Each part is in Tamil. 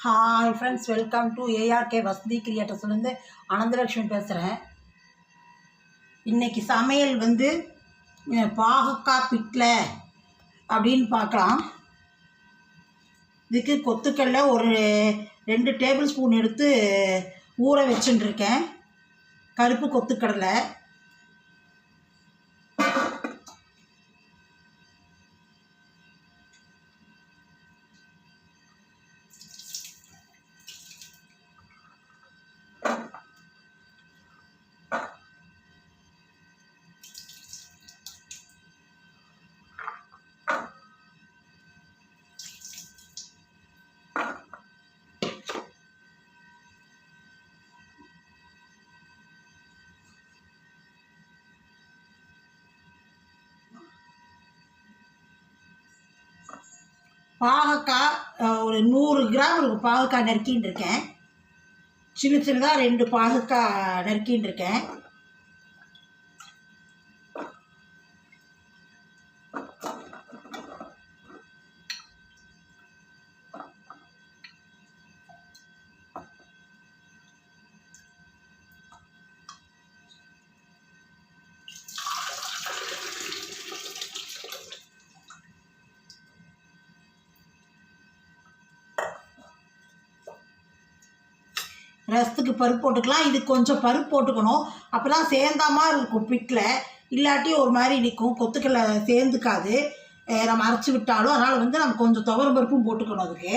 Hi friends, welcome to ARK வசதி கிரியேட்டர்ஸ்லேருந்து அனந்தலட்சுமி பேசுகிறேன். இன்றைக்கி சமையல் வந்து பாகக்காய் பிட்லை அப்படின்னு பார்க்கலாம். இதுக்கு கொத்துக்கடலை ஒரு 2 டேபிள் ஸ்பூன் எடுத்து ஊற வச்சுட்டுருக்கேன். கருப்பு கொத்துக்கடலை, பாகக்காய் ஒரு 100 கிராம் இருக்கும். பாகக்காய் நறுக்கின்னு இருக்கேன். சின்ன சின்னதாக 2 பாகக்காய் நறுக்கின்னு இருக்கேன். ரசத்துக்கு பருப்பு போட்டுக்கலாம். இது கொஞ்சம் பருப்பு போட்டுக்கணும், அப்போ தான் சேர்ந்தா மாதிரி இருக்கும் பிட்டில். இல்லாட்டி ஒரு மாதிரி நிற்கும், கொத்துக்கடலை சேர்ந்துக்காது நம்ம அரைச்சி விட்டாலும். அதனால் வந்து நம்ம கொஞ்சம் துவரம் பருப்பும் போட்டுக்கணும் அதுக்கு.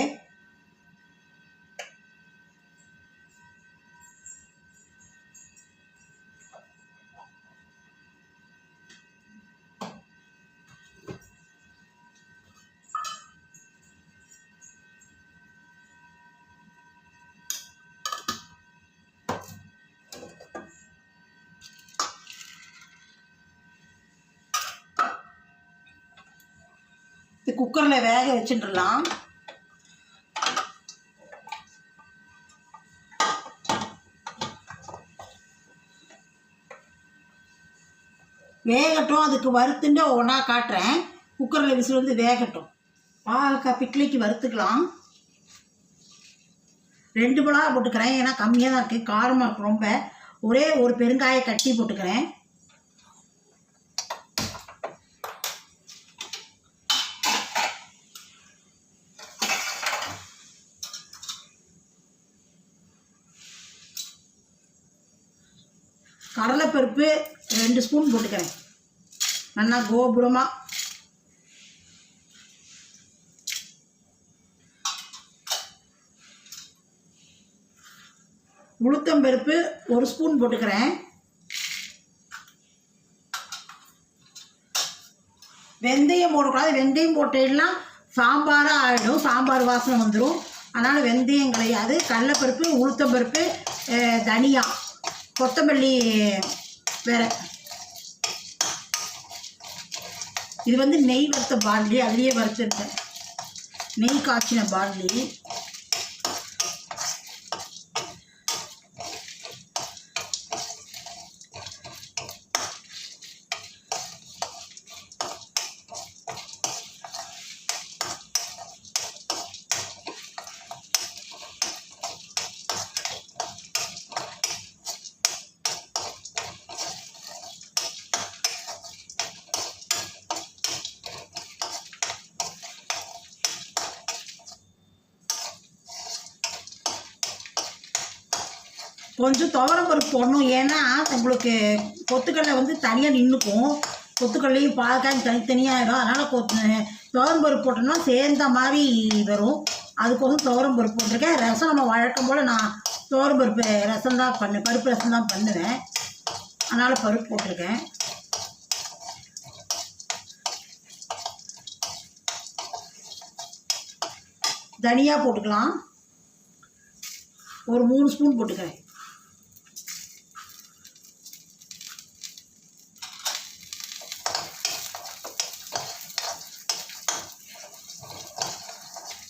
இது குக்கரில் வேக வச்சுட்டுலாம். வேகட்டும், அதுக்கு வறுத்துட்டு ஒன்றா காட்டுறேன். குக்கரில் விசில் வந்து வேகட்டும். பாகக்காய் பிட்லைக்கு வறுத்துக்கலாம். 2 மிளகா போட்டுக்கிறேன், ஏன்னா கம்மியாக தான் இருக்குது, காரமாக இருக்கும் ரொம்ப. ஒரே ஒரு பெருங்காயை கட்டி போட்டுக்கிறேன். கடலைப்பருப்பு 2 ஸ்பூன் போட்டுக்கிறேன், நல்லா கோபுரமாக. உளுத்தம்பருப்பு 1 ஸ்பூன் போட்டுக்கிறேன். வெந்தயம் போடக்கூடாது, வெந்தயம் போட்டேன்னா சாம்பாராக ஆகிடும், சாம்பார் வாசனை வந்துடும். அதனால் வெந்தயம் கிடையாது. கடலைப்பருப்பு, உளுத்தம்பருப்பு, தனியா, கொத்தமல்லி வேறு. இது வந்து நெய் வறுத்த பார்லி, அதுலேயே வறுத்துருக்கேன், நெய் காய்ச்சின பார்லி. கொஞ்சம் துவரம் பருப்பு போடணும், ஏன்னா உங்களுக்கு கொத்துக்கடலை வந்து தனியாக நின்றுக்கும். கொத்துக்கடலையும் பாகக்காயும் தனித்தனியாகிடும். அதனால் துவரம் பருப்பு போட்டோம்னா சேர்ந்த மாதிரி வரும். அதுக்கோசம் துவரம் பருப்பு போட்டிருக்கேன். ரசம் நம்ம வழக்கம் போல் நான் துவரம் பருப்பு ரசம் தான் பருப்பு ரசம் தான் பண்ணுவேன், அதனால் பருப்பு போட்டிருக்கேன். தனியாக போட்டுக்கலாம், ஒரு 3 ஸ்பூன் போட்டுக்கிறேன்.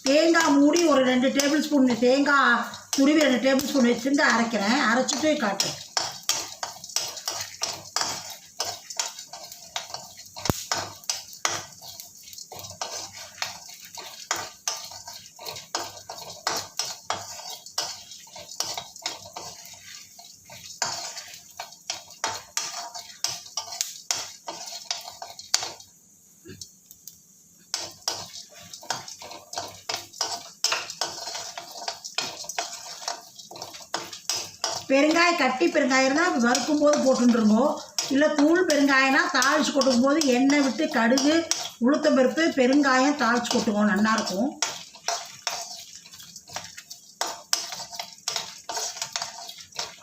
தேங்காய் மூடி ஒரு 2 டேபிள் ஸ்பூன் தேங்காய் துருவி 2 டேபிள் ஸ்பூன் வச்சுருந்து அரைக்கிறேன். அரைச்சிட்டு காட்டுறேன். பெருங்காயம் கட்டி பெருங்காயம் தான் வறுக்கும் போது போட்டுருங்கோ. இல்லை தூள் பெருங்காயம்னா தாளித்து கொட்டும் போது எண்ணெய் விட்டு கடுகு உளுத்தம்பருப்பு பெருங்காயம் தாளித்து கொட்டுவோம், நல்லாயிருக்கும்.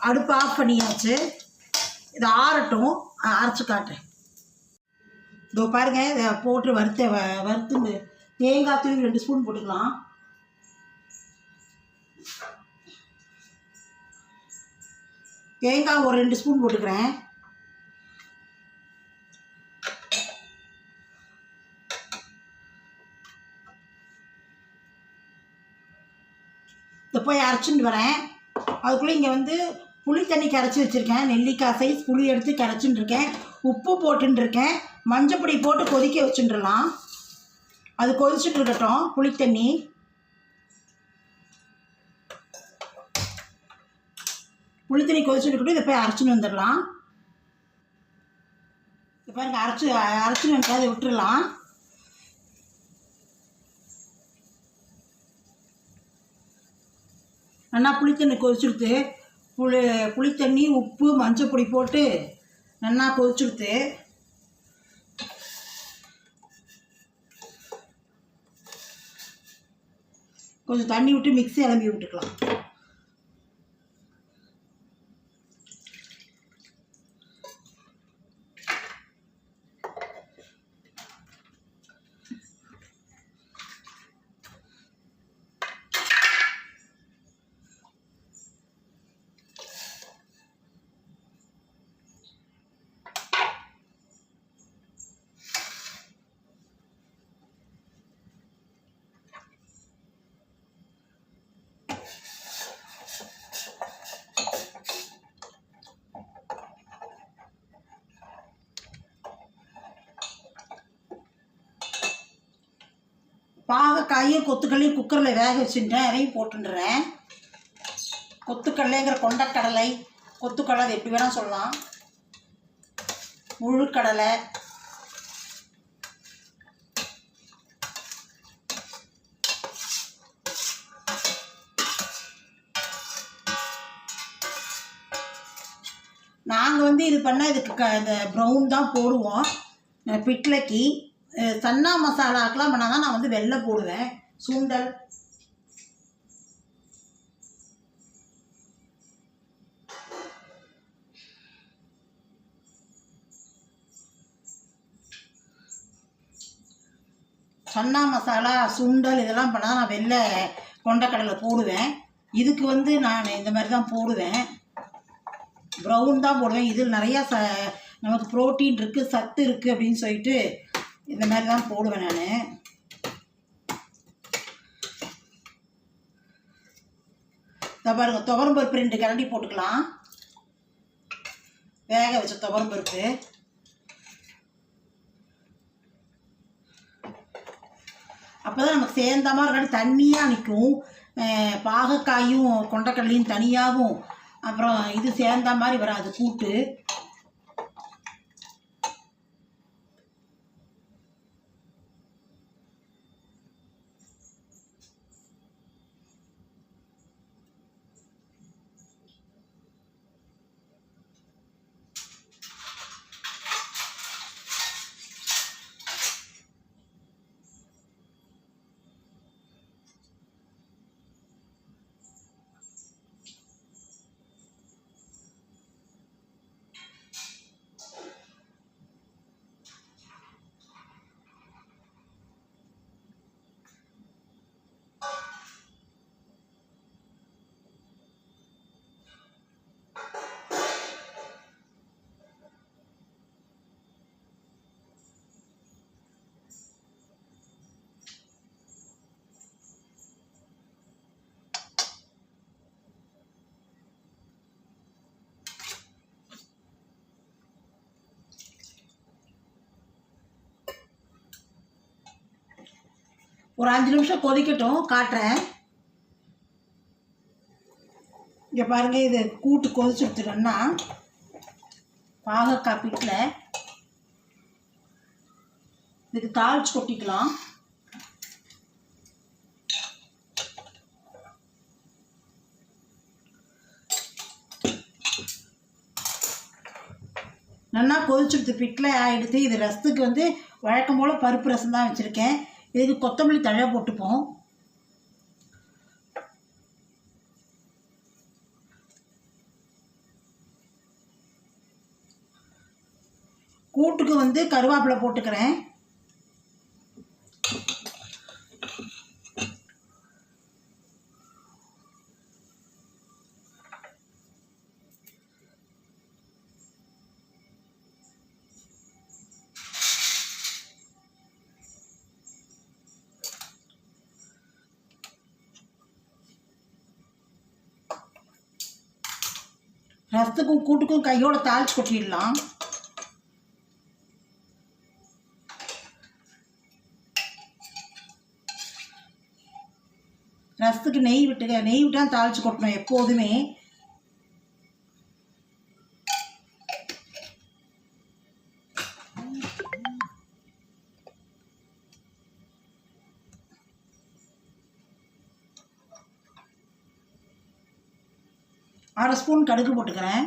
அடுப்பு ஆஃப் பண்ணியாச்சு. இதை ஆறட்டும், அரைச்சி காட்டுறேன். இதோ பாருங்கள், இதை போட்டு வறுத்து தேங்காய் தூள் 2 ஸ்பூன் போட்டுக்கலாம். தேங்காய் ஒரு 2 ஸ்பூன் போட்டுக்கிறேன். இதை போய் அரைச்சிட்டு வரேன். அதுக்குள்ளே இங்கே வந்து புளி தண்ணி கரைச்சி வச்சுருக்கேன். நெல்லிக்காய் சைஸ் புளி எடுத்து கரைச்சின்னு இருக்கேன். உப்பு போட்டுருக்கேன். மஞ்சப்பொடி போட்டு கொதிக்க வச்சுட்டுலாம். அது கொதிச்சுட்டு இருக்கட்டும். புளி தண்ணி கொதிச்சுட்டு இருக்கட்டும். இதை போய் அரைச்சின்னு வந்துடலாம். இப்போ பாருங்க, அரைச்சின்னு வந்து அதை விட்டுடலாம். நல்லா புளித்தண்ணி கொதிச்சுடுத்து. புளித்தண்ணி உப்பு மஞ்சப்பொடி போட்டு நல்லா கொதிச்சுடுத்து. கொஞ்சம் தண்ணி விட்டு மிக்ஸி அலம்பி விட்டுக்கலாம். பாகக்காயும் கொத்துக்கடலையும் குக்கரில் வேக வச்சுட்டேன். அதையும் போட்டுடுறேன். கொத்துக்கடலைங்கிற கொண்டக்கடலை, கொத்துக்கடலை அது எப்படி வேணால் சொல்லலாம். முழுக்கடலை, நாங்கள் வந்து இது பண்ணால் இதுக்கு இந்த ப்ரௌன் தான் போடுவோம். பிட்லைக்கு சன்னா மசாலாக்கெலாம் பண்ணால் தான் நான் வந்து வெள்ளை போடுவேன். சுண்டல், சன்னா மசாலா, சுண்டல் இதெல்லாம் பண்ணால் நான் வெள்ளை கொண்டக்கடலை போடுவேன். இதுக்கு வந்து நான் இந்த மாதிரி தான் போடுவேன். ப்ரௌன் தான் போடுவேன். இதில் நிறையா நமக்கு ப்ரோட்டீன் இருக்குது, சத்து இருக்குது அப்படின்னு சொல்லிட்டு இந்த மாதிரி தான் போடுவேன் நான். இதை பாருங்க, துவரம் பருப்பு 2 கரண்டி போட்டுக்கலாம். வேக வச்ச துவரம் பருப்பு. அப்போ தான் நமக்கு சேர்ந்த மாதிரி இருக்காது, தண்ணியாக நிற்கும். பாகக்காயும் கொண்டக்கடலையும் தனியாகவும், அப்புறம் இது சேர்ந்த மாதிரி வராது கூட்டு. ஒரு 5 நிமிஷம் கொதிக்கட்டும், காட்டுறேன். இங்கே பாருங்கள், இது கூட்டு கொதிச்சு எடுத்துட்டோம்னா பாகக்காய் பிட்டில் இதுக்கு தாளிச்சு கொட்டிக்கலாம். நல்லா கொதிச்சுடுத்து பிட்டில் ஆகிடுது. இது ரசத்துக்கு வந்து வழக்கம் போல் பருப்பு ரசம் தான் வச்சுருக்கேன். இதுக்கு கொத்தமல்லி தழை போட்டுப்போம். கூட்டுக்கு வந்து கருவேப்பிலை போட்டுக்கிறேன். ரசத்துக்கும் கூட்டுக்கும் கையோட தாளிச்சு கொட்டிடலாம். ரசத்துக்கு நெய் விட்டு தாளிச்சு கொட்டணும் எப்போதுமே. அரை ஸ்பூன் கடுகு போட்டுக்கிறேன்.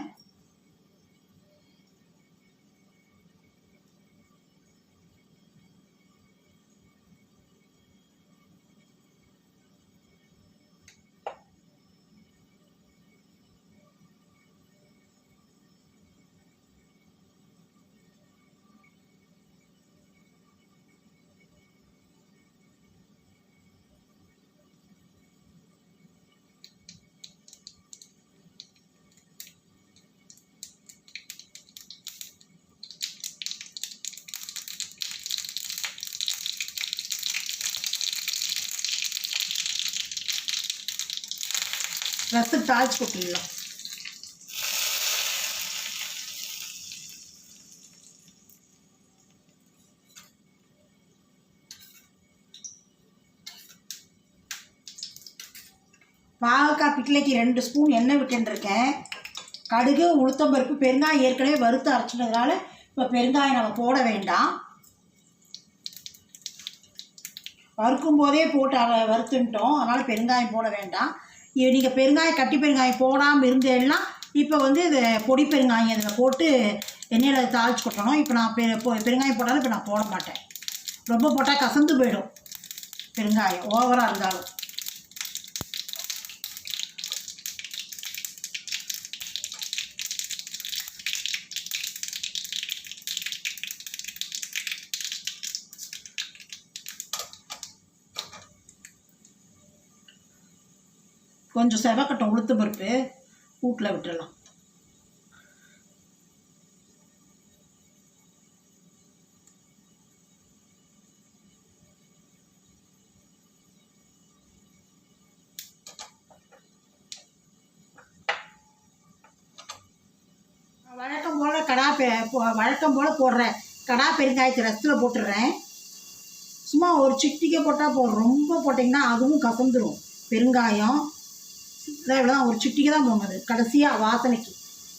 ரசத்துக்கு தாளிச்சு கொட்டிடலாம். பாகக்காய் பிட்லைக்கு 2 ஸ்பூன் எண்ணெய் விட்டுருக்கேன். கடுகு, உளுத்தம்பருப்பு, பெருங்காயம் ஏற்கனவே வறுத்து அரைச்சினதுனால இப்போ பெருங்காயம் நம்ம போட வேண்டாம். வறுக்கும் போதே போட்டு வறுத்துட்டோம், அதனால் பெருங்காயம் போட வேண்டாம். நீங்கள் பெருங்காயம் கட்டி பெருங்காயம் போடாமல் இருந்தேன்னா இப்போ வந்து இது பொடி பெருங்காயம் இதில் போட்டு எண்ணெயில் தாளிச்சு கொட்டணும். இப்போ நான் பெருங்காயம் போட்டாலும் இப்போ நான் போட மாட்டேன். ரொம்ப போட்டால் கசந்து போயிடும் பெருங்காயம் ஓவராக இருந்தாலும். கொஞ்சம் செவக்கட்டும் உளுத்து பருப்பு, கூட்டில் விட்டுடலாம். வழக்கம் போல் போடுறேன். கடா பெருங்காயத்தை ரசத்தில் போட்டுடுறேன். சும்மா ஒரு சிட்டிக்கை போட்டால் போதும், ரொம்ப போட்டிங்கன்னா அதுவும் கசந்துடும். பெருங்காயம் இவ்வளோதான், ஒரு சிட்டிக்கு தான் போனது கடைசியாக வாசனைக்கு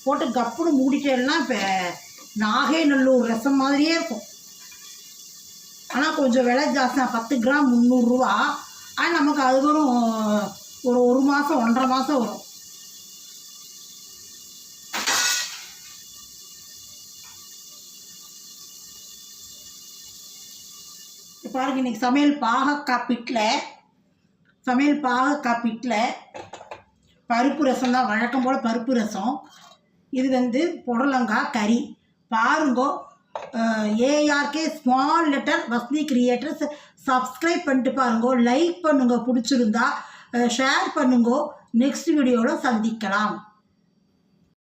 போட்டு கப்புன்னு மூடிட்டேன்னா இப்போ நாகேநல்லூர் ரசம் மாதிரியே இருக்கும். ஆனால் கொஞ்சம் விலை ஜாஸ்தி, 10 கிராம் 300 ரூபா. ஆனால் நமக்கு அது வரும் ஒரு மாதம் 1.5 மாதம் வரும். பாருங்க, இன்றைக்கி சமையல் பாகக்காய் பிட்டில் பருப்பு ரசம் தான், வழக்கம் போல் பருப்பு ரசம். இது வந்து புடலங்காய் கறி. பாருங்கோ, ARK small letter Vasanthi creators subscribe பண்ணிட்டு பாருங்கோ, லைக் பண்ணுங்க, பிடிச்சிருந்தா ஷேர் பண்ணுங்கோ. நெக்ஸ்ட் வீடியோவில் சந்திக்கலாம்.